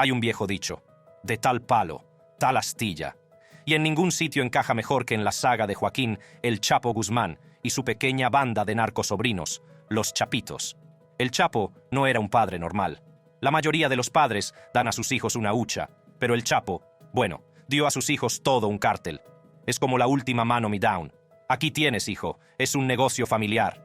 Hay un viejo dicho, de tal palo, tal astilla, y en ningún sitio encaja mejor que en la saga de Joaquín el Chapo Guzmán y su pequeña banda de narcosobrinos, los Chapitos. El Chapo no era un padre normal. La mayoría de los padres dan a sus hijos una hucha, pero el Chapo, bueno, dio a sus hijos todo un cártel. Es como la última mano me down. Aquí tienes, hijo, es un negocio familiar.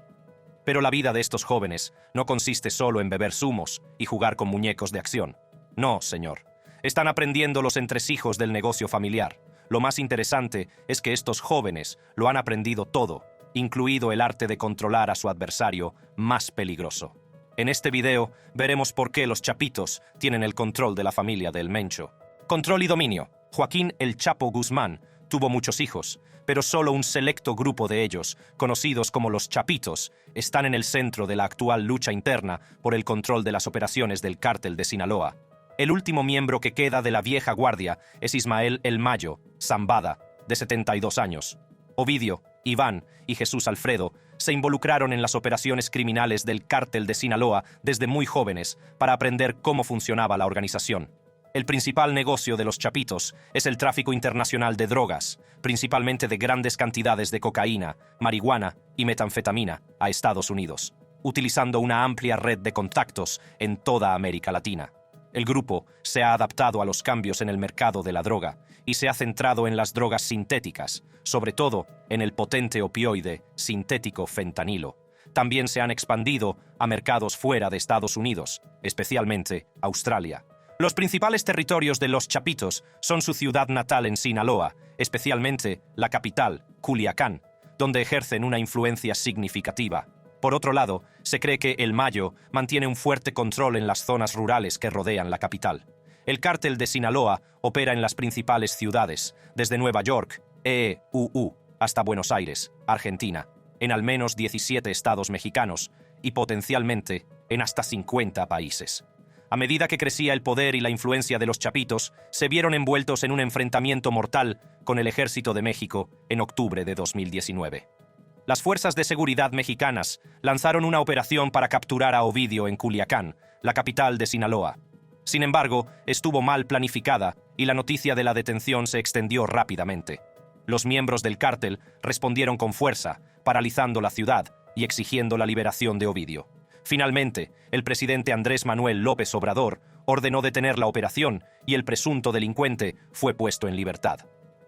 Pero la vida de estos jóvenes no consiste solo en beber zumos y jugar con muñecos de acción. No, señor. Están aprendiendo los entresijos del negocio familiar. Lo más interesante es que estos jóvenes lo han aprendido todo, incluido el arte de controlar a su adversario más peligroso. En este video veremos por qué los Chapitos tienen el control de la familia de El Mencho. Control y dominio. Joaquín el Chapo Guzmán tuvo muchos hijos, pero solo un selecto grupo de ellos, conocidos como los Chapitos, están en el centro de la actual lucha interna por el control de las operaciones del cártel de Sinaloa. El último miembro que queda de la vieja guardia es Ismael El Mayo Zambada, de 72 años. Ovidio, Iván y Jesús Alfredo se involucraron en las operaciones criminales del cártel de Sinaloa desde muy jóvenes para aprender cómo funcionaba la organización. El principal negocio de los Chapitos es el tráfico internacional de drogas, principalmente de grandes cantidades de cocaína, marihuana y metanfetamina a Estados Unidos, utilizando una amplia red de contactos en toda América Latina. El grupo se ha adaptado a los cambios en el mercado de la droga y se ha centrado en las drogas sintéticas, sobre todo en el potente opioide sintético fentanilo. También se han expandido a mercados fuera de Estados Unidos, especialmente Australia. Los principales territorios de los Chapitos son su ciudad natal en Sinaloa, especialmente la capital, Culiacán, donde ejercen una influencia significativa. Por otro lado, se cree que El Mayo mantiene un fuerte control en las zonas rurales que rodean la capital. El cártel de Sinaloa opera en las principales ciudades, desde Nueva York, hasta Buenos Aires, Argentina, en al menos 17 estados mexicanos y potencialmente en hasta 50 países. A medida que crecía el poder y la influencia de los Chapitos, se vieron envueltos en un enfrentamiento mortal con el Ejército de México en octubre de 2019. Las fuerzas de seguridad mexicanas lanzaron una operación para capturar a Ovidio en Culiacán, la capital de Sinaloa. Sin embargo, estuvo mal planificada y la noticia de la detención se extendió rápidamente. Los miembros del cártel respondieron con fuerza, paralizando la ciudad y exigiendo la liberación de Ovidio. Finalmente, el presidente Andrés Manuel López Obrador ordenó detener la operación y el presunto delincuente fue puesto en libertad.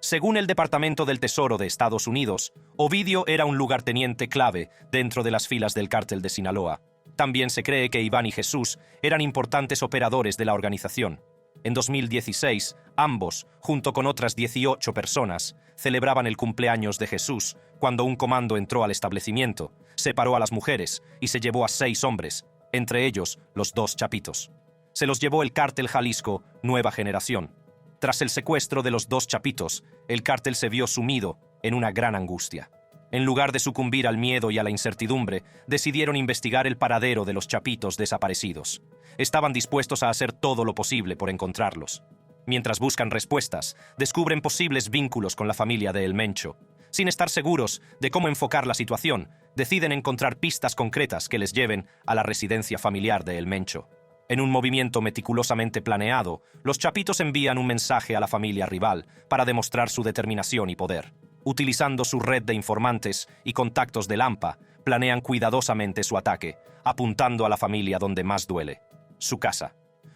Según el Departamento del Tesoro de Estados Unidos, Ovidio era un lugarteniente clave dentro de las filas del cártel de Sinaloa. También se cree que Iván y Jesús eran importantes operadores de la organización. En 2016, ambos, junto con otras 18 personas, celebraban el cumpleaños de Jesús cuando un comando entró al establecimiento, separó a las mujeres y se llevó a 6 hombres, entre ellos los 2 Chapitos. Se los llevó el cártel Jalisco Nueva Generación. Tras el secuestro de los 2 Chapitos, el cártel se vio sumido en una gran angustia. En lugar de sucumbir al miedo y a la incertidumbre, decidieron investigar el paradero de los Chapitos desaparecidos. Estaban dispuestos a hacer todo lo posible por encontrarlos. Mientras buscan respuestas, descubren posibles vínculos con la familia de El Mencho. Sin estar seguros de cómo enfocar la situación, deciden encontrar pistas concretas que les lleven a la residencia familiar de El Mencho. En un movimiento meticulosamente planeado, los Chapitos envían un mensaje a la familia rival para demostrar su determinación y poder. Utilizando su red de informantes y contactos de Lampa, planean cuidadosamente su ataque, apuntando a la familia donde más duele: su casa.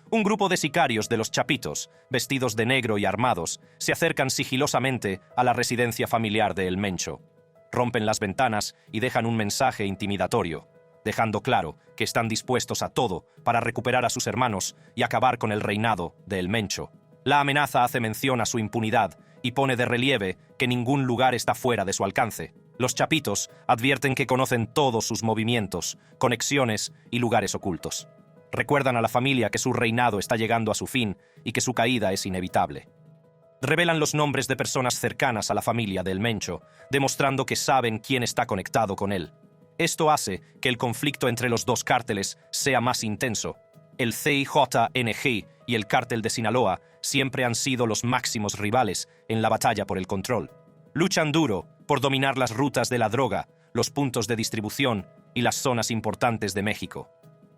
Un grupo de sicarios de los Chapitos, vestidos de negro y armados, se acercan sigilosamente a la residencia familiar de El Mencho. Rompen las ventanas y dejan un mensaje intimidatorio, dejando claro que están dispuestos a todo para recuperar a sus hermanos y acabar con el reinado de El Mencho. La amenaza hace mención a su impunidad y pone de relieve que ningún lugar está fuera de su alcance. Los Chapitos advierten que conocen todos sus movimientos, conexiones y lugares ocultos. Recuerdan a la familia que su reinado está llegando a su fin y que su caída es inevitable. Revelan los nombres de personas cercanas a la familia de El Mencho, demostrando que saben quién está conectado con él. Esto hace que el conflicto entre los 2 cárteles sea más intenso. El CIJNG y el cártel de Sinaloa siempre han sido los máximos rivales en la batalla por el control. Luchan duro por dominar las rutas de la droga, los puntos de distribución y las zonas importantes de México.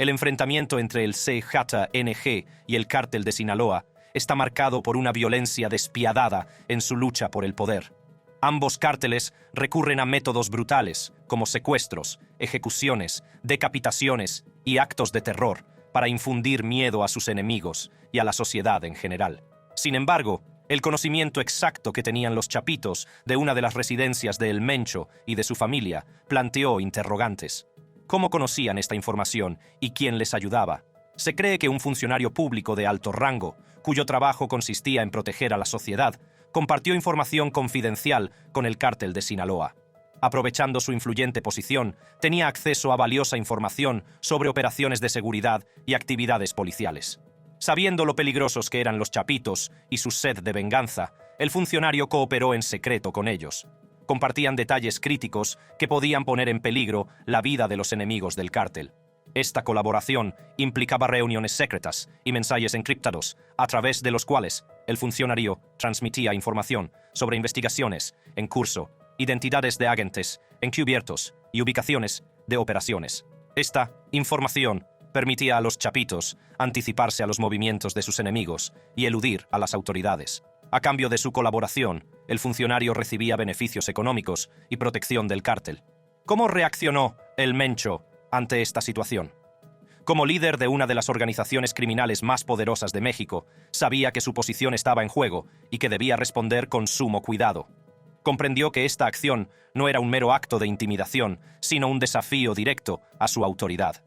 El enfrentamiento entre el CJNG y el cártel de Sinaloa está marcado por una violencia despiadada en su lucha por el poder. Ambos cárteles recurren a métodos brutales, como secuestros, ejecuciones, decapitaciones y actos de terror, para infundir miedo a sus enemigos y a la sociedad en general. Sin embargo, el conocimiento exacto que tenían los chapitos de una de las residencias de El Mencho y de su familia planteó interrogantes. ¿Cómo conocían esta información y quién les ayudaba? Se cree que un funcionario público de alto rango, cuyo trabajo consistía en proteger a la sociedad, compartió información confidencial con el cártel de Sinaloa. Aprovechando su influyente posición, tenía acceso a valiosa información sobre operaciones de seguridad y actividades policiales. Sabiendo lo peligrosos que eran los chapitos y su sed de venganza, el funcionario cooperó en secreto con ellos. Compartían detalles críticos que podían poner en peligro la vida de los enemigos del cártel. Esta colaboración implicaba reuniones secretas y mensajes encriptados, a través de los cuales el funcionario transmitía información sobre investigaciones en curso, identidades de agentes encubiertos y ubicaciones de operaciones. Esta información permitía a los chapitos anticiparse a los movimientos de sus enemigos y eludir a las autoridades. A cambio de su colaboración, el funcionario recibía beneficios económicos y protección del cártel. ¿Cómo reaccionó El Mencho ante esta situación? Como líder de una de las organizaciones criminales más poderosas de México, sabía que su posición estaba en juego y que debía responder con sumo cuidado. Comprendió que esta acción no era un mero acto de intimidación, sino un desafío directo a su autoridad.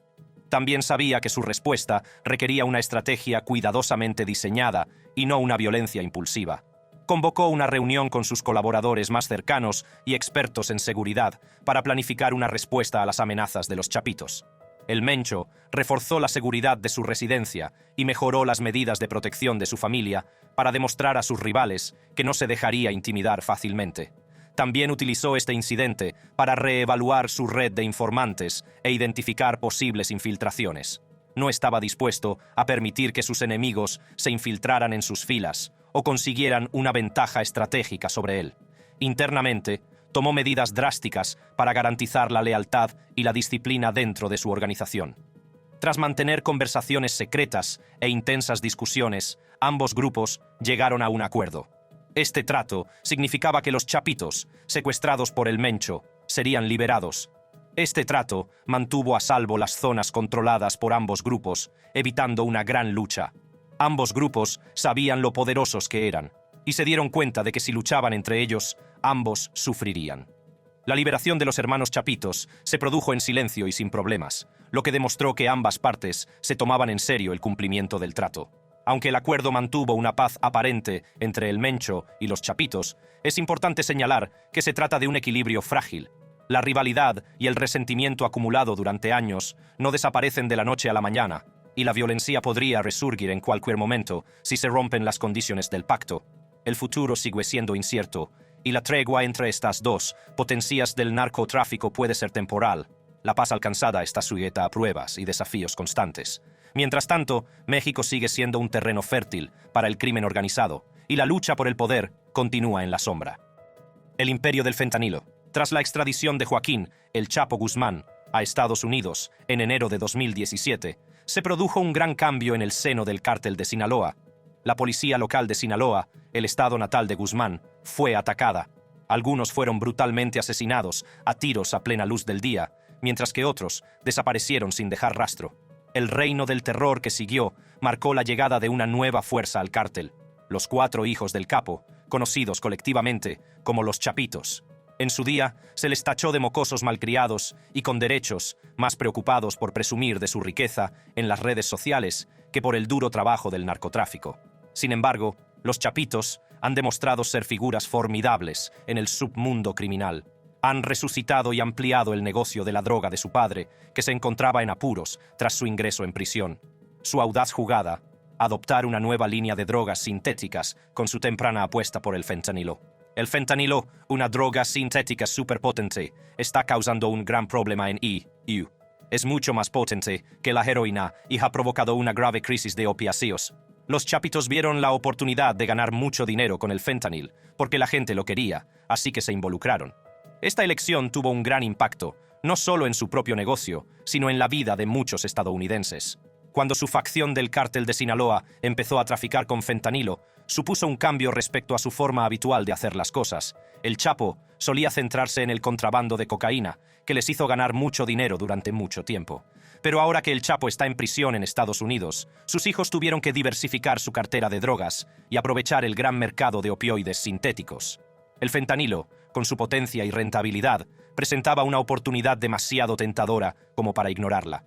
También sabía que su respuesta requería una estrategia cuidadosamente diseñada y no una violencia impulsiva. Convocó una reunión con sus colaboradores más cercanos y expertos en seguridad para planificar una respuesta a las amenazas de los chapitos. El Mencho reforzó la seguridad de su residencia y mejoró las medidas de protección de su familia para demostrar a sus rivales que no se dejaría intimidar fácilmente. También utilizó este incidente para reevaluar su red de informantes e identificar posibles infiltraciones. No estaba dispuesto a permitir que sus enemigos se infiltraran en sus filas o consiguieran una ventaja estratégica sobre él. Internamente, tomó medidas drásticas para garantizar la lealtad y la disciplina dentro de su organización. Tras mantener conversaciones secretas e intensas discusiones, ambos grupos llegaron a un acuerdo. Este trato significaba que los chapitos, secuestrados por El Mencho, serían liberados. Este trato mantuvo a salvo las zonas controladas por ambos grupos, evitando una gran lucha. Ambos grupos sabían lo poderosos que eran, y se dieron cuenta de que si luchaban entre ellos, ambos sufrirían. La liberación de los hermanos chapitos se produjo en silencio y sin problemas, lo que demostró que ambas partes se tomaban en serio el cumplimiento del trato. Aunque el acuerdo mantuvo una paz aparente entre El Mencho y los chapitos, es importante señalar que se trata de un equilibrio frágil. La rivalidad y el resentimiento acumulado durante años no desaparecen de la noche a la mañana, y la violencia podría resurgir en cualquier momento si se rompen las condiciones del pacto. El futuro sigue siendo incierto, y la tregua entre estas dos potencias del narcotráfico puede ser temporal. La paz alcanzada está sujeta a pruebas y desafíos constantes. Mientras tanto, México sigue siendo un terreno fértil para el crimen organizado, y la lucha por el poder continúa en la sombra. El imperio del fentanilo. Tras la extradición de Joaquín, el Chapo Guzmán, a Estados Unidos en enero de 2017, se produjo un gran cambio en el seno del cártel de Sinaloa. La policía local de Sinaloa, el estado natal de Guzmán, fue atacada. Algunos fueron brutalmente asesinados a tiros a plena luz del día, mientras que otros desaparecieron sin dejar rastro. El reino del terror que siguió marcó la llegada de una nueva fuerza al cártel, los 4 hijos del capo, conocidos colectivamente como los chapitos. En su día, se les tachó de mocosos malcriados y con derechos, más preocupados por presumir de su riqueza en las redes sociales que por el duro trabajo del narcotráfico. Sin embargo, los chapitos han demostrado ser figuras formidables en el submundo criminal. Han resucitado y ampliado el negocio de la droga de su padre, que se encontraba en apuros tras su ingreso en prisión. Su audaz jugada, adoptar una nueva línea de drogas sintéticas con su temprana apuesta por el fentanilo. El fentanilo, una droga sintética superpotente, está causando un gran problema en EU. Es mucho más potente que la heroína y ha provocado una grave crisis de opiáceos. Los chapitos vieron la oportunidad de ganar mucho dinero con el fentanil, porque la gente lo quería, así que se involucraron. Esta elección tuvo un gran impacto, no solo en su propio negocio, sino en la vida de muchos estadounidenses. Cuando su facción del cártel de Sinaloa empezó a traficar con fentanilo, supuso un cambio respecto a su forma habitual de hacer las cosas. El Chapo solía centrarse en el contrabando de cocaína, que les hizo ganar mucho dinero durante mucho tiempo. Pero ahora que el Chapo está en prisión en Estados Unidos, sus hijos tuvieron que diversificar su cartera de drogas y aprovechar el gran mercado de opioides sintéticos. El fentanilo, con su potencia y rentabilidad, presentaba una oportunidad demasiado tentadora como para ignorarla.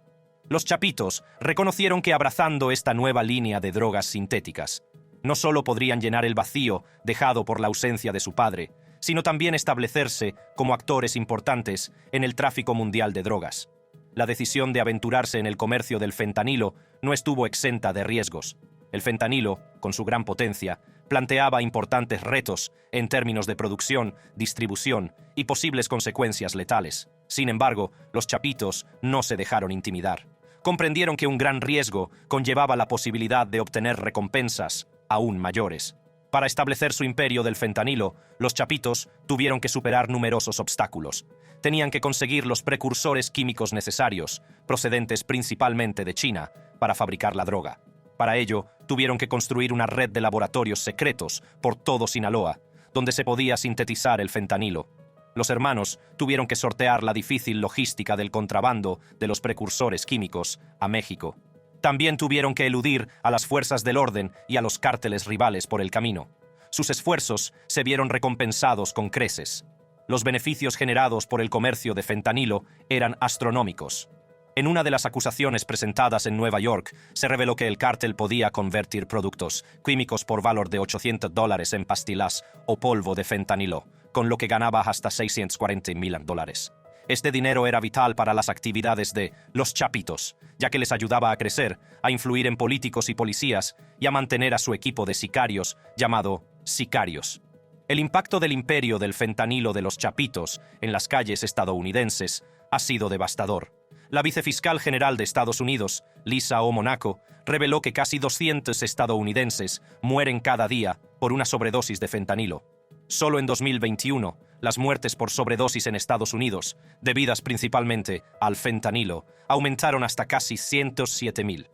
Los chapitos reconocieron que abrazando esta nueva línea de drogas sintéticas, no solo podrían llenar el vacío dejado por la ausencia de su padre, sino también establecerse como actores importantes en el tráfico mundial de drogas. La decisión de aventurarse en el comercio del fentanilo no estuvo exenta de riesgos. El fentanilo, con su gran potencia, planteaba importantes retos en términos de producción, distribución y posibles consecuencias letales. Sin embargo, los chapitos no se dejaron intimidar. Comprendieron que un gran riesgo conllevaba la posibilidad de obtener recompensas aún mayores. Para establecer su imperio del fentanilo, los chapitos tuvieron que superar numerosos obstáculos. Tenían que conseguir los precursores químicos necesarios, procedentes principalmente de China, para fabricar la droga. Para ello, tuvieron que construir una red de laboratorios secretos por todo Sinaloa, donde se podía sintetizar el fentanilo. Los hermanos tuvieron que sortear la difícil logística del contrabando de los precursores químicos a México. También tuvieron que eludir a las fuerzas del orden y a los cárteles rivales por el camino. Sus esfuerzos se vieron recompensados con creces. Los beneficios generados por el comercio de fentanilo eran astronómicos. En una de las acusaciones presentadas en Nueva York, se reveló que el cártel podía convertir productos químicos por valor de $800 en pastillas o polvo de fentanilo, con lo que ganaba hasta $640,000. Este dinero era vital para las actividades de los chapitos, ya que les ayudaba a crecer, a influir en políticos y policías y a mantener a su equipo de sicarios, llamado sicarios. El impacto del imperio del fentanilo de los chapitos en las calles estadounidenses ha sido devastador. La vicefiscal general de Estados Unidos, Lisa O. Monaco, reveló que casi 200 estadounidenses mueren cada día por una sobredosis de fentanilo. Solo en 2021, las muertes por sobredosis en Estados Unidos, debidas principalmente al fentanilo, aumentaron hasta casi 107,000.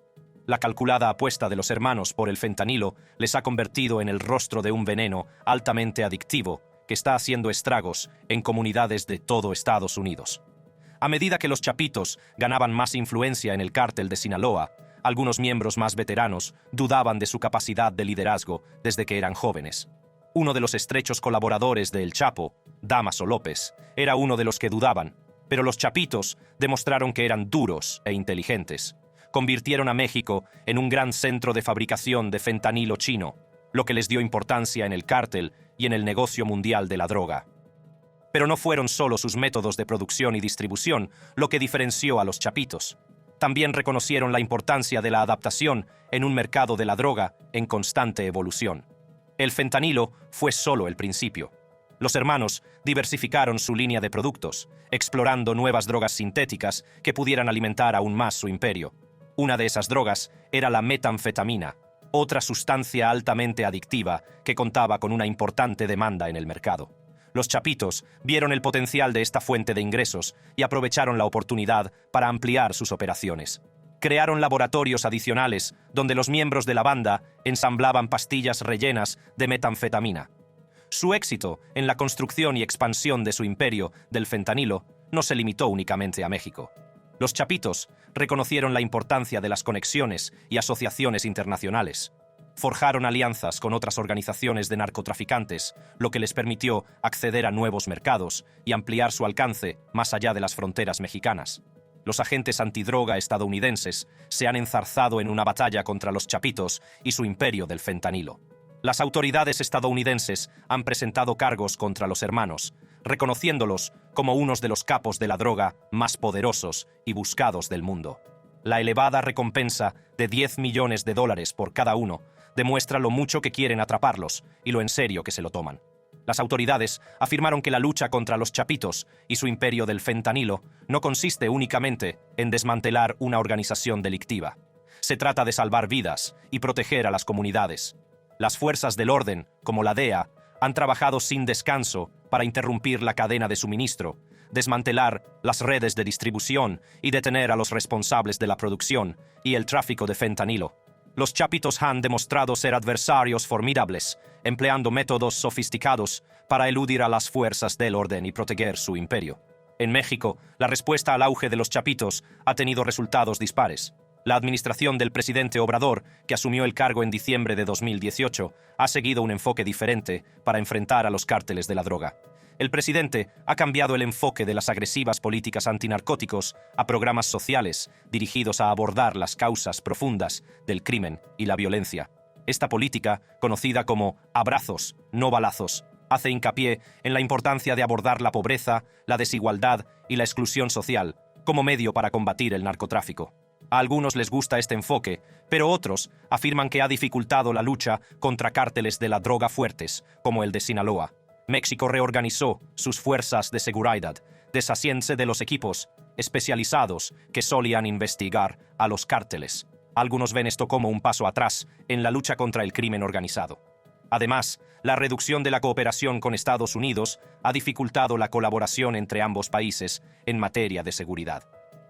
La calculada apuesta de los hermanos por el fentanilo les ha convertido en el rostro de un veneno altamente adictivo que está haciendo estragos en comunidades de todo Estados Unidos. A medida que los chapitos ganaban más influencia en el cártel de Sinaloa, algunos miembros más veteranos dudaban de su capacidad de liderazgo desde que eran jóvenes. Uno de los estrechos colaboradores de El Chapo, Damaso López, era uno de los que dudaban, pero los chapitos demostraron que eran duros e inteligentes. Convirtieron a México en un gran centro de fabricación de fentanilo chino, lo que les dio importancia en el cártel y en el negocio mundial de la droga. Pero no fueron solo sus métodos de producción y distribución lo que diferenció a los chapitos. También reconocieron la importancia de la adaptación en un mercado de la droga en constante evolución. El fentanilo fue solo el principio. Los hermanos diversificaron su línea de productos, explorando nuevas drogas sintéticas que pudieran alimentar aún más su imperio. Una de esas drogas era la metanfetamina, otra sustancia altamente adictiva que contaba con una importante demanda en el mercado. Los chapitos vieron el potencial de esta fuente de ingresos y aprovecharon la oportunidad para ampliar sus operaciones. Crearon laboratorios adicionales donde los miembros de la banda ensamblaban pastillas rellenas de metanfetamina. Su éxito en la construcción y expansión de su imperio del fentanilo no se limitó únicamente a México. Los chapitos reconocieron la importancia de las conexiones y asociaciones internacionales. Forjaron alianzas con otras organizaciones de narcotraficantes, lo que les permitió acceder a nuevos mercados y ampliar su alcance más allá de las fronteras mexicanas. Los agentes antidroga estadounidenses se han enzarzado en una batalla contra los chapitos y su imperio del fentanilo. Las autoridades estadounidenses han presentado cargos contra los hermanos, reconociéndolos como unos de los capos de la droga más poderosos y buscados del mundo. La elevada recompensa de $10 millones por cada uno demuestra lo mucho que quieren atraparlos y lo en serio que se lo toman. Las autoridades afirmaron que la lucha contra los chapitos y su imperio del fentanilo no consiste únicamente en desmantelar una organización delictiva. Se trata de salvar vidas y proteger a las comunidades. Las fuerzas del orden, como la DEA, han trabajado sin descanso para interrumpir la cadena de suministro, desmantelar las redes de distribución y detener a los responsables de la producción y el tráfico de fentanilo. Los chapitos han demostrado ser adversarios formidables, empleando métodos sofisticados para eludir a las fuerzas del orden y proteger su imperio. En México, la respuesta al auge de los chapitos ha tenido resultados dispares. La administración del presidente Obrador, que asumió el cargo en diciembre de 2018, ha seguido un enfoque diferente para enfrentar a los cárteles de la droga. El presidente ha cambiado el enfoque de las agresivas políticas antinarcóticos a programas sociales dirigidos a abordar las causas profundas del crimen y la violencia. Esta política, conocida como abrazos, no balazos, hace hincapié en la importancia de abordar la pobreza, la desigualdad y la exclusión social como medio para combatir el narcotráfico. A algunos les gusta este enfoque, pero otros afirman que ha dificultado la lucha contra cárteles de la droga fuertes, como el de Sinaloa. México reorganizó sus fuerzas de seguridad, deshaciéndose de los equipos especializados que solían investigar a los cárteles. Algunos ven esto como un paso atrás en la lucha contra el crimen organizado. Además, la reducción de la cooperación con Estados Unidos ha dificultado la colaboración entre ambos países en materia de seguridad.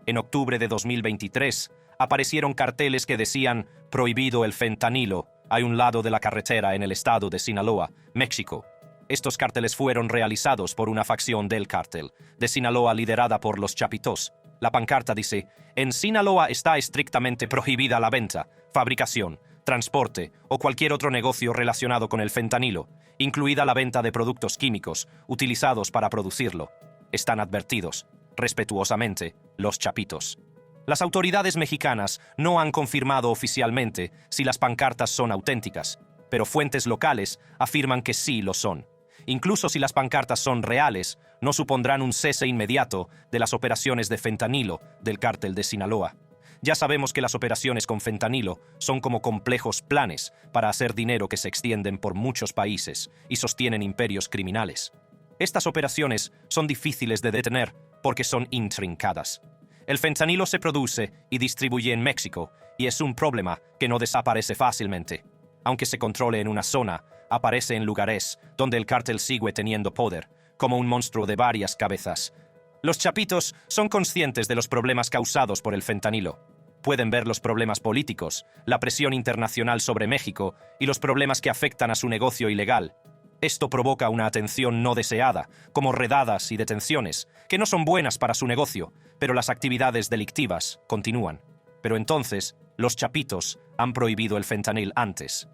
En octubre de 2023, aparecieron carteles que decían «Prohibido el fentanilo» a un lado de la carretera en el estado de Sinaloa, México. Estos cárteles fueron realizados por una facción del cártel de Sinaloa liderada por los Chapitos. La pancarta dice: «En Sinaloa está estrictamente prohibida la venta, fabricación, transporte o cualquier otro negocio relacionado con el fentanilo, incluida la venta de productos químicos utilizados para producirlo. Están advertidos, respetuosamente, los Chapitos». Las autoridades mexicanas no han confirmado oficialmente si las pancartas son auténticas, pero fuentes locales afirman que sí lo son. Incluso si las pancartas son reales, no supondrán un cese inmediato de las operaciones de fentanilo del cártel de Sinaloa. Ya sabemos que las operaciones con fentanilo son como complejos planes para hacer dinero que se extienden por muchos países y sostienen imperios criminales. Estas operaciones son difíciles de detener porque son intrincadas. El fentanilo se produce y distribuye en México y es un problema que no desaparece fácilmente. Aunque se controle en una zona, aparece en lugares donde el cártel sigue teniendo poder, como un monstruo de varias cabezas. Los Chapitos son conscientes de los problemas causados por el fentanilo. Pueden ver los problemas políticos, la presión internacional sobre México y los problemas que afectan a su negocio ilegal. Esto provoca una atención no deseada, como redadas y detenciones, que no son buenas para su negocio, pero las actividades delictivas continúan. Pero entonces, los Chapitos han prohibido el fentanil antes.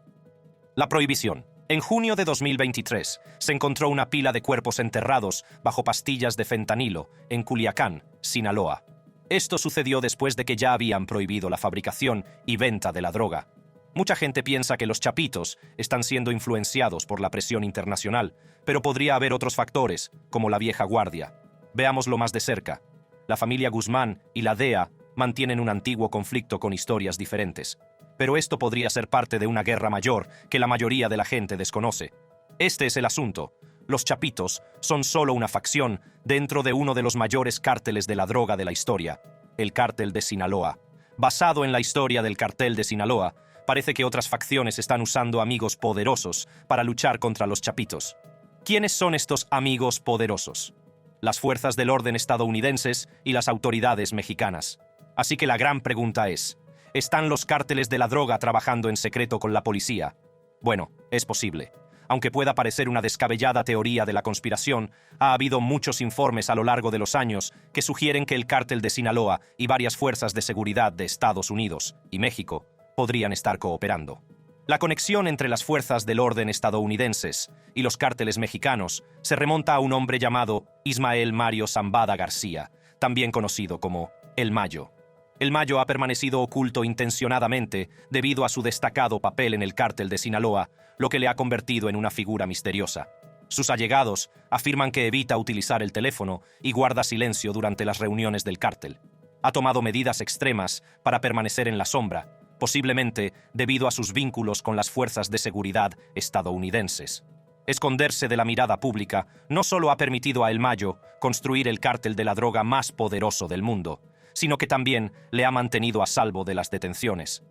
La prohibición. En junio de 2023, se encontró una pila de cuerpos enterrados bajo pastillas de fentanilo en Culiacán, Sinaloa. Esto sucedió después de que ya habían prohibido la fabricación y venta de la droga. Mucha gente piensa que los Chapitos están siendo influenciados por la presión internacional, pero podría haber otros factores, como la vieja guardia. Veámoslo más de cerca. La familia Guzmán y la DEA mantienen un antiguo conflicto con historias diferentes. Pero esto podría ser parte de una guerra mayor que la mayoría de la gente desconoce. Este es el asunto. Los Chapitos son solo una facción dentro de uno de los mayores cárteles de la droga de la historia, el cártel de Sinaloa. Basado en la historia del cartel de Sinaloa, parece que otras facciones están usando amigos poderosos para luchar contra los Chapitos. ¿Quiénes son estos amigos poderosos? Las fuerzas del orden estadounidenses y las autoridades mexicanas. Así que la gran pregunta es: ¿están los cárteles de la droga trabajando en secreto con la policía? Bueno, es posible. Aunque pueda parecer una descabellada teoría de la conspiración, ha habido muchos informes a lo largo de los años que sugieren que el cártel de Sinaloa y varias fuerzas de seguridad de Estados Unidos y México podrían estar cooperando. La conexión entre las fuerzas del orden estadounidenses y los cárteles mexicanos se remonta a un hombre llamado Ismael Mario Zambada García, también conocido como El Mayo. El Mayo ha permanecido oculto intencionadamente debido a su destacado papel en el cártel de Sinaloa, lo que le ha convertido en una figura misteriosa. Sus allegados afirman que evita utilizar el teléfono y guarda silencio durante las reuniones del cártel. Ha tomado medidas extremas para permanecer en la sombra, posiblemente debido a sus vínculos con las fuerzas de seguridad estadounidenses. Esconderse de la mirada pública no solo ha permitido a El Mayo construir el cártel de la droga más poderoso del mundo, sino que también le ha mantenido a salvo de las detenciones.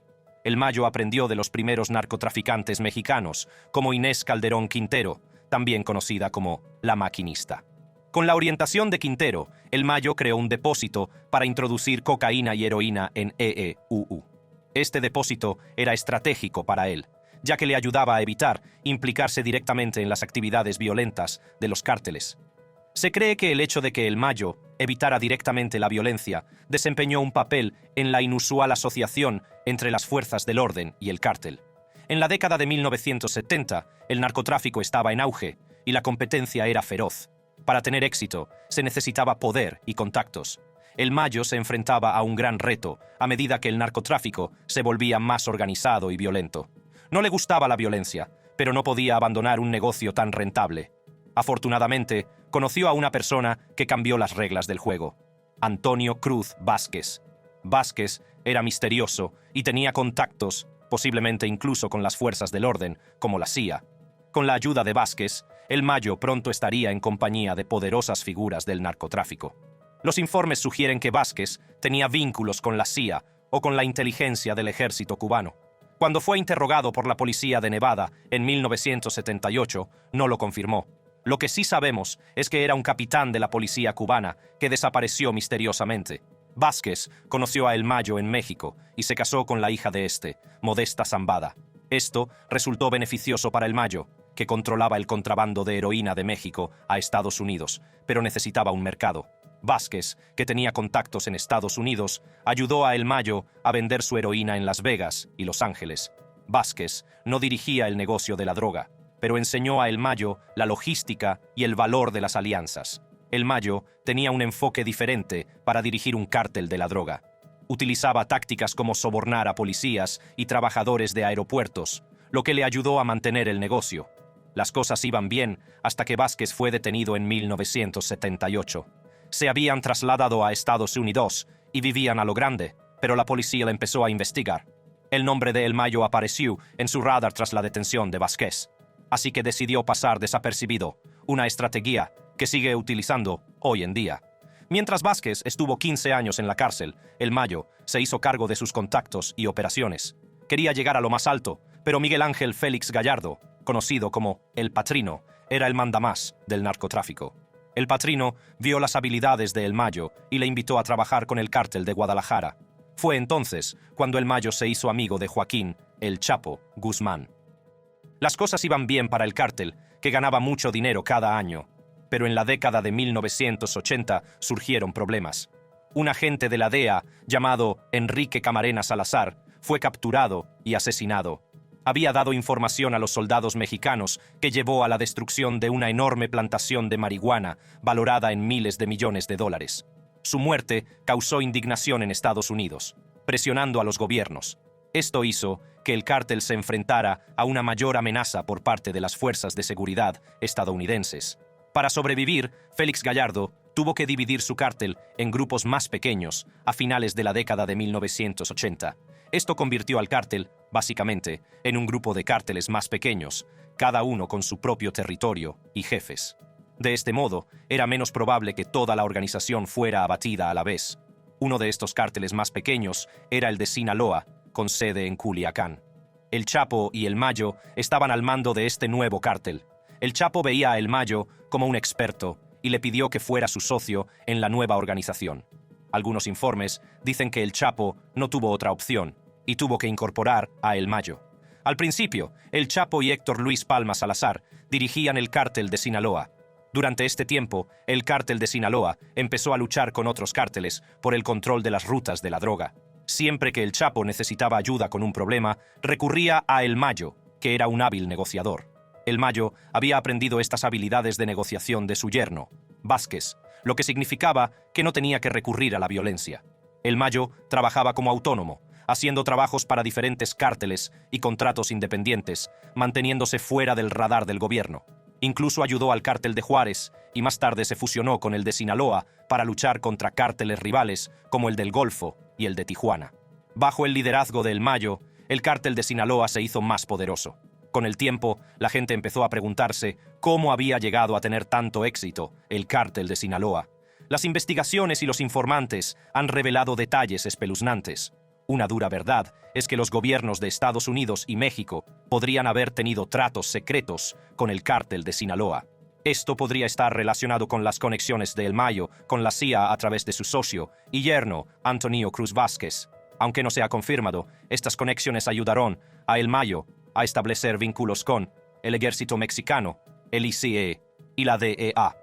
El Mayo aprendió de los primeros narcotraficantes mexicanos, como Inés Calderón Quintero, también conocida como La Maquinista. Con la orientación de Quintero, el Mayo creó un depósito para introducir cocaína y heroína en EEUU. Este depósito era estratégico para él, ya que le ayudaba a evitar implicarse directamente en las actividades violentas de los cárteles. Se cree que el hecho de que el Mayo evitara directamente la violencia desempeñó un papel en la inusual asociación entre las fuerzas del orden y el cártel. En la década de 1970, el narcotráfico estaba en auge y la competencia era feroz. Para tener éxito, se necesitaba poder y contactos. El Mayo se enfrentaba a un gran reto a medida que el narcotráfico se volvía más organizado y violento. No le gustaba la violencia, pero no podía abandonar un negocio tan rentable. Afortunadamente, conoció a una persona que cambió las reglas del juego: Antonio Cruz Vázquez. Vázquez era misterioso y tenía contactos, posiblemente incluso con las fuerzas del orden, como la CIA. Con la ayuda de Vázquez, el Mayo pronto estaría en compañía de poderosas figuras del narcotráfico. Los informes sugieren que Vázquez tenía vínculos con la CIA o con la inteligencia del ejército cubano. Cuando fue interrogado por la policía de Nevada en 1978, no lo confirmó. Lo que sí sabemos es que era un capitán de la policía cubana que desapareció misteriosamente. Vázquez conoció a El Mayo en México y se casó con la hija de este, Modesta Zambada. Esto resultó beneficioso para El Mayo, que controlaba el contrabando de heroína de México a Estados Unidos, pero necesitaba un mercado. Vázquez, que tenía contactos en Estados Unidos, ayudó a El Mayo a vender su heroína en Las Vegas y Los Ángeles. Vázquez no dirigía el negocio de la droga, pero enseñó a El Mayo la logística y el valor de las alianzas. El Mayo tenía un enfoque diferente para dirigir un cártel de la droga. Utilizaba tácticas como sobornar a policías y trabajadores de aeropuertos, lo que le ayudó a mantener el negocio. Las cosas iban bien hasta que Vázquez fue detenido en 1978. Se habían trasladado a Estados Unidos y vivían a lo grande, pero la policía le empezó a investigar. El nombre de El Mayo apareció en su radar tras la detención de Vázquez. Así que decidió pasar desapercibido, una estrategia que sigue utilizando hoy en día. Mientras Vázquez estuvo 15 años en la cárcel, El Mayo se hizo cargo de sus contactos y operaciones. Quería llegar a lo más alto, pero Miguel Ángel Félix Gallardo, conocido como El Patrino, era el mandamás del narcotráfico. El Patrino vio las habilidades de El Mayo y le invitó a trabajar con el cártel de Guadalajara. Fue entonces cuando El Mayo se hizo amigo de Joaquín El Chapo Guzmán. Las cosas iban bien para el cártel, que ganaba mucho dinero cada año, pero en la década de 1980 surgieron problemas. Un agente de la DEA, llamado Enrique Camarena Salazar, fue capturado y asesinado. Había dado información a los soldados mexicanos que llevó a la destrucción de una enorme plantación de marihuana valorada en miles de millones de dólares. Su muerte causó indignación en Estados Unidos, presionando a los gobiernos. Esto hizo que el cártel se enfrentara a una mayor amenaza por parte de las fuerzas de seguridad estadounidenses. Para sobrevivir, Félix Gallardo tuvo que dividir su cártel en grupos más pequeños a finales de la década de 1980. Esto convirtió al cártel, básicamente, en un grupo de cárteles más pequeños, cada uno con su propio territorio y jefes. De este modo, era menos probable que toda la organización fuera abatida a la vez. Uno de estos cárteles más pequeños era el de Sinaloa, con sede en Culiacán. El Chapo y El Mayo estaban al mando de este nuevo cártel. El Chapo veía a El Mayo como un experto y le pidió que fuera su socio en la nueva organización. Algunos informes dicen que el Chapo no tuvo otra opción y tuvo que incorporar a El Mayo. Al principio, el Chapo y Héctor Luis Palma Salazar dirigían el cártel de Sinaloa. Durante este tiempo, el cártel de Sinaloa empezó a luchar con otros cárteles por el control de las rutas de la droga. Siempre que el Chapo necesitaba ayuda con un problema, recurría a El Mayo, que era un hábil negociador. El Mayo había aprendido estas habilidades de negociación de su yerno, Vázquez, lo que significaba que no tenía que recurrir a la violencia. El Mayo trabajaba como autónomo, haciendo trabajos para diferentes cárteles y contratos independientes, manteniéndose fuera del radar del gobierno. Incluso ayudó al cártel de Juárez y más tarde se fusionó con el de Sinaloa para luchar contra cárteles rivales como el del Golfo y el de Tijuana. Bajo el liderazgo de El Mayo, el cártel de Sinaloa se hizo más poderoso. Con el tiempo, la gente empezó a preguntarse cómo había llegado a tener tanto éxito el cártel de Sinaloa. Las investigaciones y los informantes han revelado detalles espeluznantes. Una dura verdad es que los gobiernos de Estados Unidos y México podrían haber tenido tratos secretos con el cártel de Sinaloa. Esto podría estar relacionado con las conexiones de El Mayo con la CIA a través de su socio y yerno, Antonio Cruz Vázquez. Aunque no se ha confirmado, estas conexiones ayudaron a El Mayo a establecer vínculos con el ejército mexicano, el ICE y la DEA.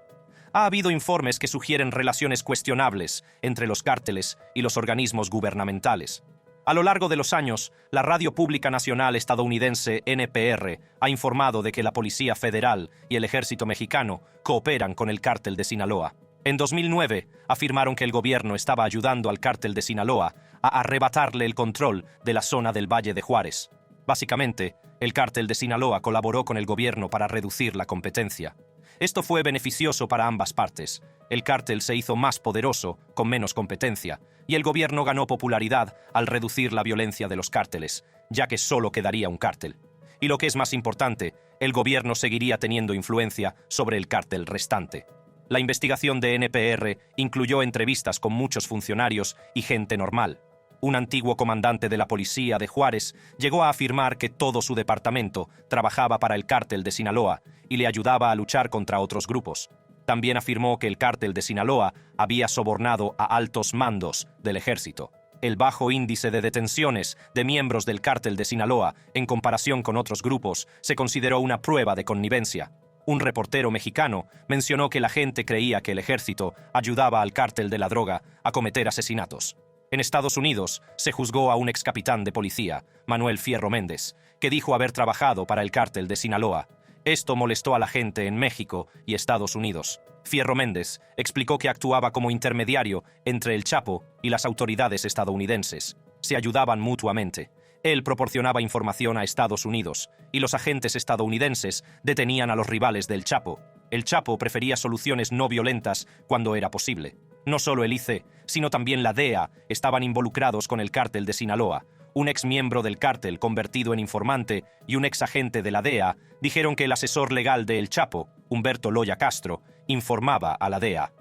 Ha habido informes que sugieren relaciones cuestionables entre los cárteles y los organismos gubernamentales. A lo largo de los años, la Radio Pública Nacional estadounidense NPR ha informado de que la Policía Federal y el Ejército Mexicano cooperan con el Cártel de Sinaloa. En 2009, afirmaron que el gobierno estaba ayudando al Cártel de Sinaloa a arrebatarle el control de la zona del Valle de Juárez. Básicamente, el Cártel de Sinaloa colaboró con el gobierno para reducir la competencia. Esto fue beneficioso para ambas partes. El cártel se hizo más poderoso, con menos competencia, y el gobierno ganó popularidad al reducir la violencia de los cárteles, ya que solo quedaría un cártel. Y lo que es más importante, el gobierno seguiría teniendo influencia sobre el cártel restante. La investigación de NPR incluyó entrevistas con muchos funcionarios y gente normal. Un antiguo comandante de la policía de Juárez llegó a afirmar que todo su departamento trabajaba para el Cártel de Sinaloa y le ayudaba a luchar contra otros grupos. También afirmó que el Cártel de Sinaloa había sobornado a altos mandos del ejército. El bajo índice de detenciones de miembros del Cártel de Sinaloa en comparación con otros grupos se consideró una prueba de connivencia. Un reportero mexicano mencionó que la gente creía que el ejército ayudaba al cártel de la droga a cometer asesinatos. En Estados Unidos se juzgó a un excapitán de policía, Manuel Fierro Méndez, que dijo haber trabajado para el Cártel de Sinaloa. Esto molestó a la gente en México y Estados Unidos. Fierro Méndez explicó que actuaba como intermediario entre el Chapo y las autoridades estadounidenses. Se ayudaban mutuamente. Él proporcionaba información a Estados Unidos y los agentes estadounidenses detenían a los rivales del Chapo. El Chapo prefería soluciones no violentas cuando era posible. No solo el ICE, sino también la DEA estaban involucrados con el Cártel de Sinaloa. Un ex miembro del cártel convertido en informante y un ex agente de la DEA dijeron que el asesor legal de El Chapo, Humberto Loya Castro, informaba a la DEA.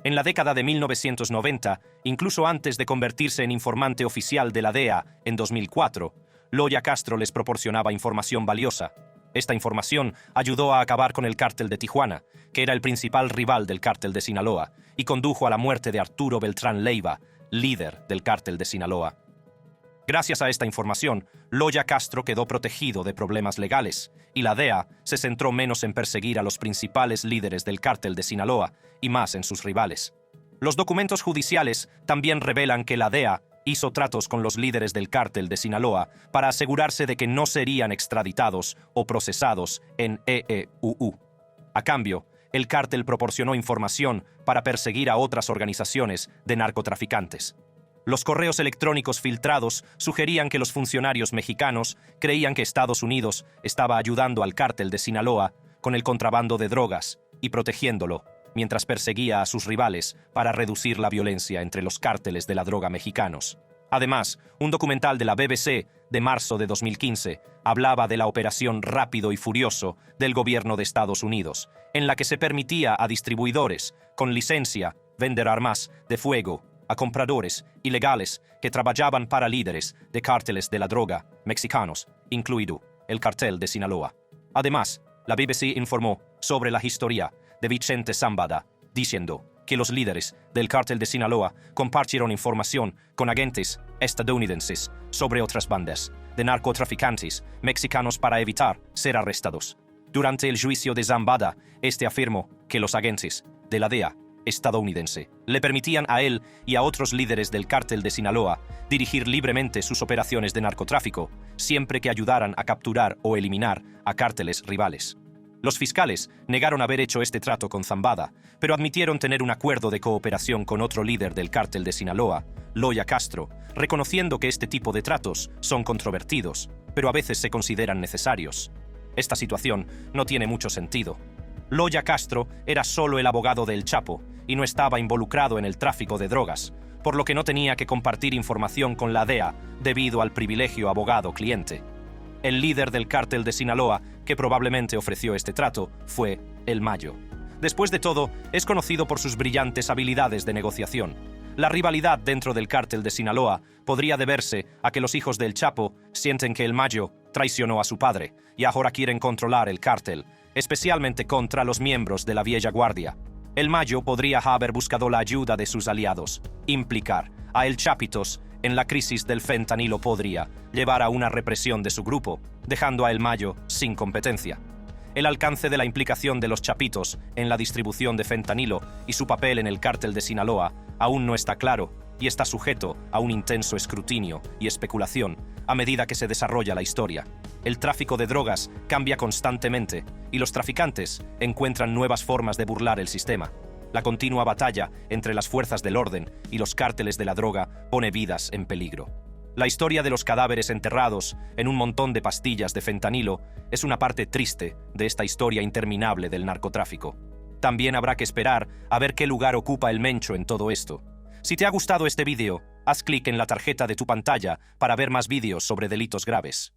En la década de 1990, incluso antes de convertirse en informante oficial de la DEA en 2004, Loya Castro les proporcionaba información valiosa. Esta información ayudó a acabar con el Cártel de Tijuana, que era el principal rival del Cártel de Sinaloa, y condujo a la muerte de Arturo Beltrán Leiva, líder del Cártel de Sinaloa. Gracias a esta información, Loya Castro quedó protegido de problemas legales, y la DEA se centró menos en perseguir a los principales líderes del Cártel de Sinaloa y más en sus rivales. Los documentos judiciales también revelan que la DEA hizo tratos con los líderes del Cártel de Sinaloa para asegurarse de que no serían extraditados o procesados en EEUU. A cambio, el cártel proporcionó información para perseguir a otras organizaciones de narcotraficantes. Los correos electrónicos filtrados sugerían que los funcionarios mexicanos creían que Estados Unidos estaba ayudando al Cártel de Sinaloa con el contrabando de drogas y protegiéndolo, mientras perseguía a sus rivales para reducir la violencia entre los cárteles de la droga mexicanos. Además, un documental de la BBC de marzo de 2015 hablaba de la operación Rápido y Furioso del gobierno de Estados Unidos, en la que se permitía a distribuidores con licencia vender armas de fuego a compradores ilegales que trabajaban para líderes de cárteles de la droga mexicanos, incluido el Cartel de Sinaloa. Además, la BBC informó sobre la historia de Vicente Zambada, diciendo que los líderes del Cártel de Sinaloa compartieron información con agentes estadounidenses sobre otras bandas de narcotraficantes mexicanos para evitar ser arrestados. Durante el juicio de Zambada, este afirmó que los agentes de la DEA estadounidense le permitían a él y a otros líderes del Cártel de Sinaloa dirigir libremente sus operaciones de narcotráfico, siempre que ayudaran a capturar o eliminar a cárteles rivales. Los fiscales negaron haber hecho este trato con Zambada, pero admitieron tener un acuerdo de cooperación con otro líder del Cártel de Sinaloa, Loya Castro, reconociendo que este tipo de tratos son controvertidos, pero a veces se consideran necesarios. Esta situación no tiene mucho sentido. Loya Castro era solo el abogado del Chapo y no estaba involucrado en el tráfico de drogas, por lo que no tenía que compartir información con la DEA debido al privilegio abogado-cliente. El líder del Cártel de Sinaloa, que probablemente ofreció este trato, fue El Mayo. Después de todo, es conocido por sus brillantes habilidades de negociación. La rivalidad dentro del Cártel de Sinaloa podría deberse a que los hijos del Chapo sienten que El Mayo traicionó a su padre y ahora quieren controlar el cártel, especialmente contra los miembros de la vieja guardia. El Mayo podría haber buscado la ayuda de sus aliados. Implicar a El Chapitos en la crisis del fentanilo podría llevar a una represión de su grupo, dejando a El Mayo sin competencia. El alcance de la implicación de los Chapitos en la distribución de fentanilo y su papel en el cártel de Sinaloa aún no está claro y está sujeto a un intenso escrutinio y especulación a medida que se desarrolla la historia. El tráfico de drogas cambia constantemente y los traficantes encuentran nuevas formas de burlar el sistema. La continua batalla entre las fuerzas del orden y los cárteles de la droga pone vidas en peligro. La historia de los cadáveres enterrados en un montón de pastillas de fentanilo es una parte triste de esta historia interminable del narcotráfico. También habrá que esperar a ver qué lugar ocupa el Mencho en todo esto. Si te ha gustado este vídeo, haz clic en la tarjeta de tu pantalla para ver más vídeos sobre delitos graves.